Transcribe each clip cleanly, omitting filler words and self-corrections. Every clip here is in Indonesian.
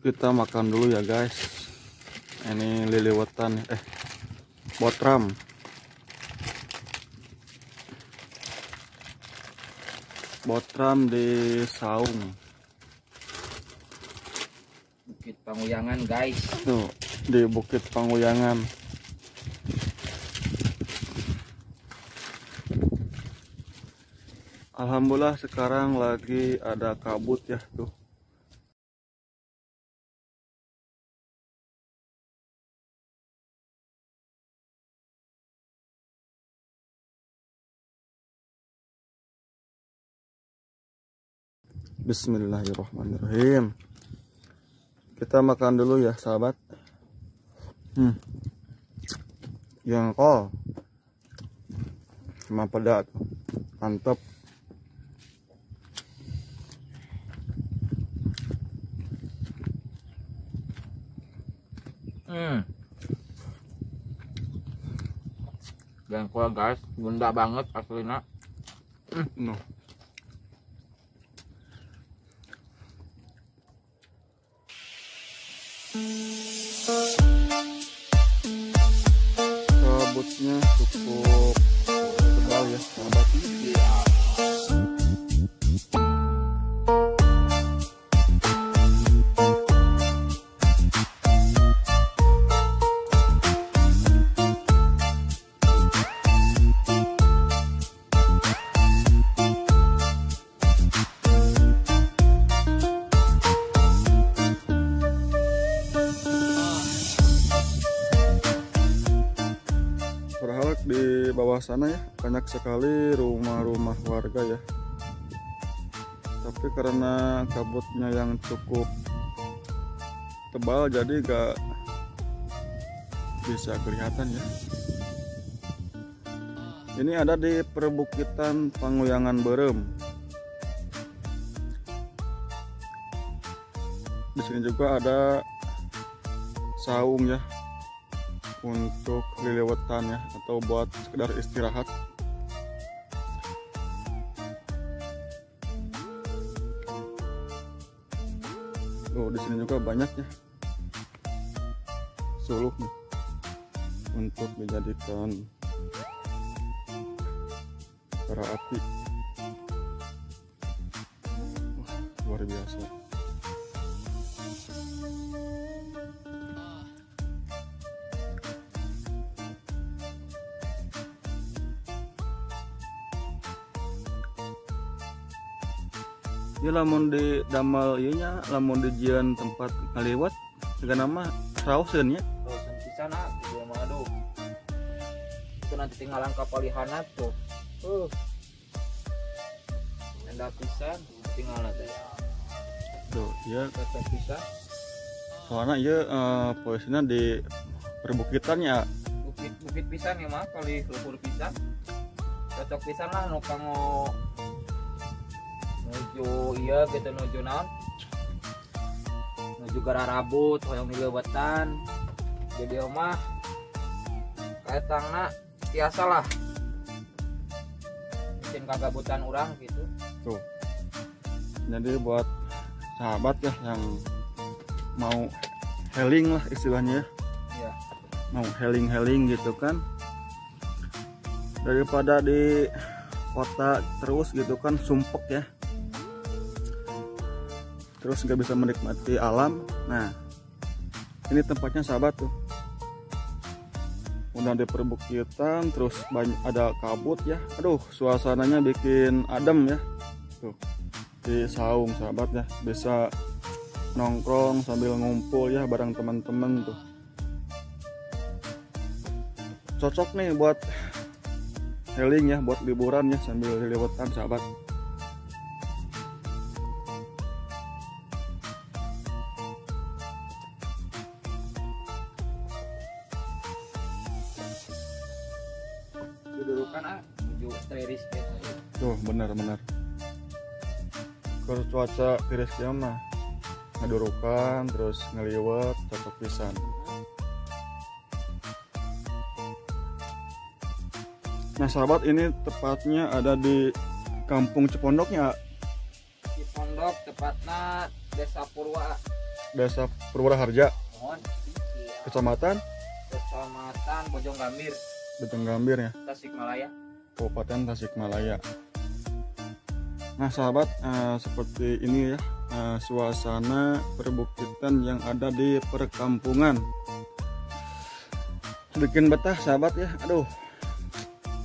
Kita makan dulu ya guys. Ini liliwetan, botram. Botram di Saung. Bukit Panguyangan guys. Tuh, di Bukit Panguyangan. Alhamdulillah sekarang lagi ada kabut ya tuh. Bismillahirrahmanirrahim. Kita makan dulu ya sahabat. Yang kol sama pedas, mantap. Jengkol guys, bunda banget aslinya. No. Kabutnya cukup tebal ya sahabat. Padahal di bawah sana ya banyak sekali rumah-rumah warga ya, tapi karena kabutnya yang cukup tebal jadi gak bisa kelihatan ya. Ini ada di perbukitan Panguyangan Berem. Di sini juga ada saung ya, untuk liliwetan ya, atau buat sekedar istirahat. Oh, di sini juga banyak ya suluh nih, untuk dijadikan bara api. Wah, luar biasa. Ya lamun di damal ieu nya, lamun di jian tempat ngaliwat juga nama rauseun ya. Rauseun pisan di mah aduh. Itu nanti tinggal langkah palihana tuh. Endah pisan tinggal teh. Tuh, ya Kata pisan. soalnya ieu posisinya di perbukitan ya. Bukit pisan ya mah kali luhur pisan. Cocok pisan lah nu kanggo nuju iya gitu, nuju naon, nuju gara rabut hoyong liliwetan. Jadi omah kayak tangna tiasa lah bikin kagabutan orang gitu Tuh, jadi buat sahabat ya yang mau healing lah istilahnya ya. Mau healing gitu kan, daripada di kota terus gitu kan sumpek ya, terus nggak bisa menikmati alam. Nah, ini tempatnya sahabat tuh, udah di perbukitan, terus banyak ada kabut ya. Aduh, suasananya bikin adem ya. Tuh, di saung sahabat ya, bisa nongkrong sambil ngumpul ya bareng teman-teman tuh. Cocok nih buat healing ya, buat liburan ya sambil liliwetan sahabat. Dudukan menuju teris gitu. Tuh benar-benar kalau cuaca tiris kia mah ngadurukan terus ngeliwat cocok pisan. Nah sahabat, ini tepatnya ada di Kampung Cipondoknya. Cipondok tepatnya Desa Purwa. Desa Purwaraharja, mohon Kecamatan Bojonggambir, Bojonggambir ya, Tasikmalaya. Kabupaten Tasikmalaya. Nah sahabat, seperti ini ya suasana perbukitan yang ada di perkampungan. Bikin betah sahabat ya, aduh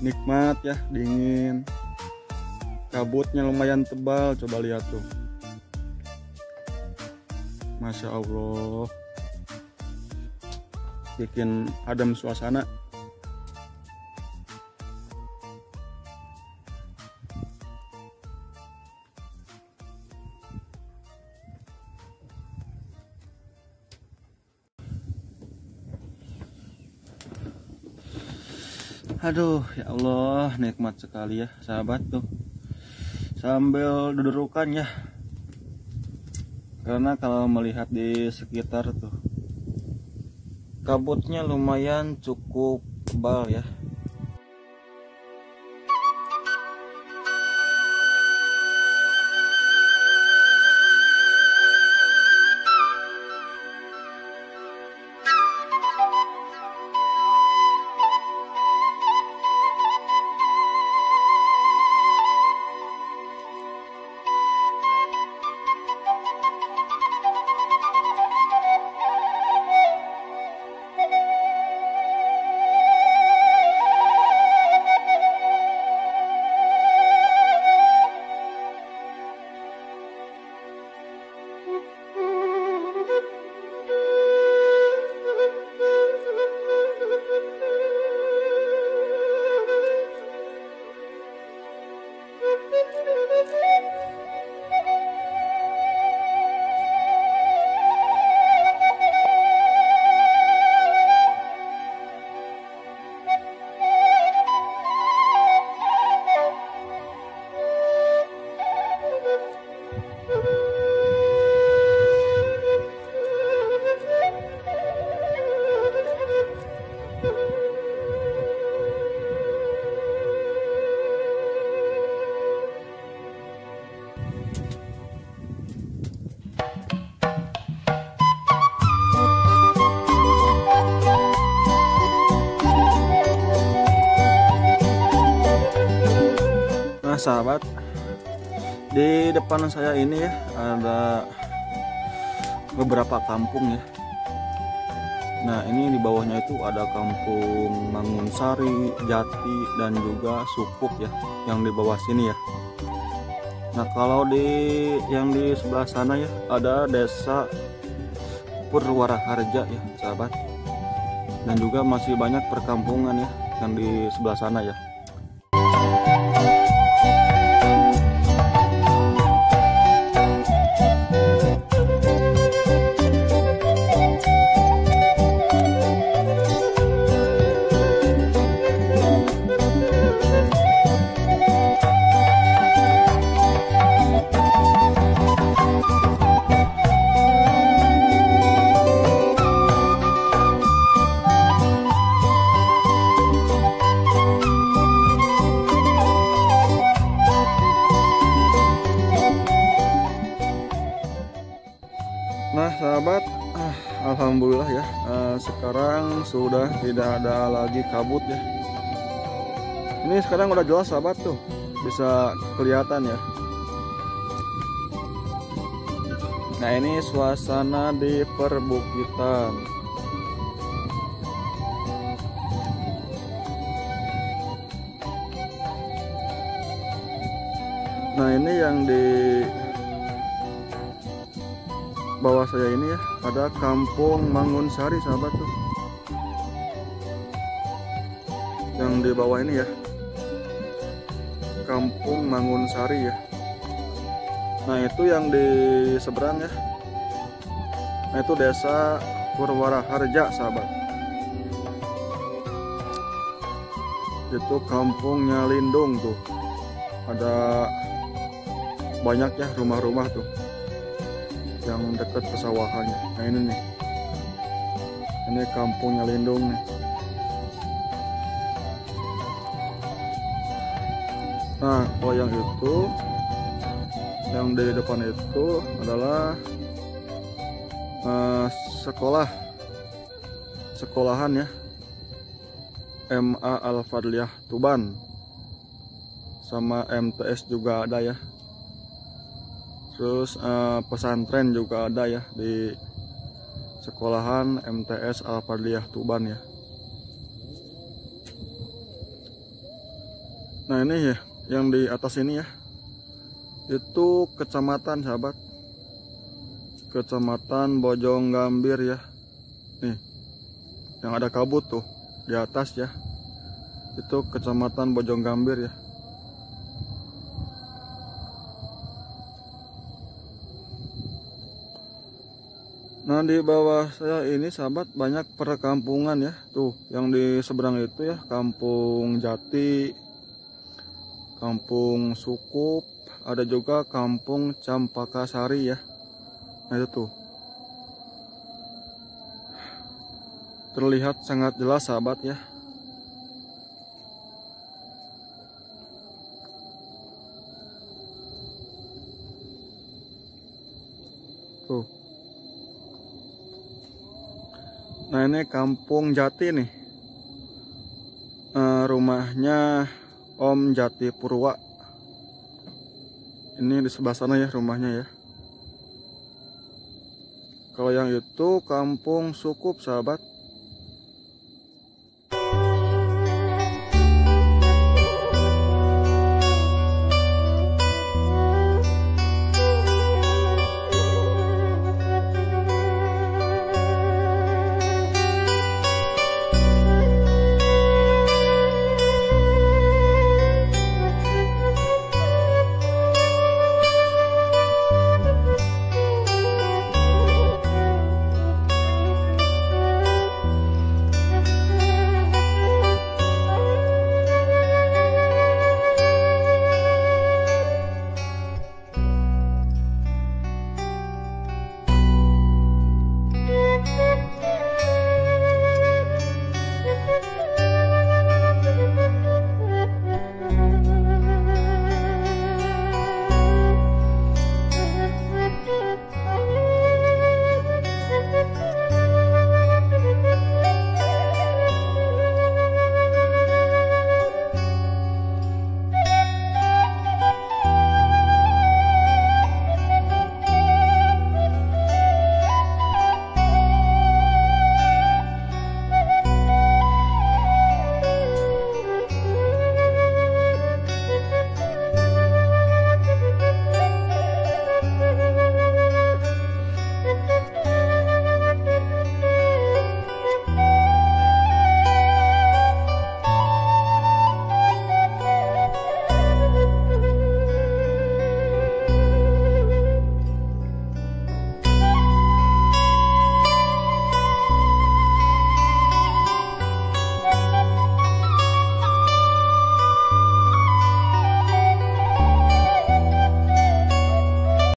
nikmat ya, dingin, kabutnya lumayan tebal, coba lihat tuh, Masya Allah, bikin adem suasana. Aduh ya Allah, nikmat sekali ya sahabat tuh, sambil dudurukan ya, karena kalau melihat di sekitar tuh kabutnya lumayan cukup tebal ya. Sahabat, di depan saya ini ya ada beberapa kampung ya. Nah ini di bawahnya itu ada kampung Mangunsari, Jati, dan juga Sukup ya, yang di bawah sini ya. Nah kalau yang di sebelah sana ya ada desa Purwaraharja ya sahabat, dan juga masih banyak perkampungan ya yang di sebelah sana ya. Nah sahabat, alhamdulillah ya, sekarang sudah tidak ada lagi kabut ya. Ini sekarang udah jelas sahabat tuh, bisa kelihatan ya. Nah ini suasana di perbukitan. Nah ini yang di bawah saya ini ya, ada kampung Mangunsari sahabat tuh, yang di bawah ini ya, kampung Mangunsari ya. Nah itu yang di seberang ya, nah itu desa Purwaraharja sahabat, itu kampungnya Lindung tuh, ada banyak ya rumah-rumah tuh yang dekat pesawahannya. Nah ini nih, ini kampungnya Lindung nih. Nah kalau yang itu, yang di depan itu adalah sekolahan ya, MA Al Fadliyah Tuban, sama MTS juga ada ya. Terus pesantren juga ada ya di sekolahan MTS Al Fadliyah Tuban ya. Nah ini ya, yang di atas ini ya, itu kecamatan sahabat, Kecamatan Bojonggambir ya. Nih, yang ada kabut tuh di atas ya, itu Kecamatan Bojonggambir ya. Nah di bawah saya ini sahabat banyak perkampungan ya. Tuh yang di seberang itu ya, Kampung Jati, Kampung Sukup, ada juga Kampung Campakasari ya. Nah itu tuh terlihat sangat jelas sahabat ya. Tuh. Nah ini Kampung Jati nih, rumahnya Om Jati Purwa. Ini di sebelah sana ya rumahnya ya. Kalau yang itu Kampung Sukup sahabat,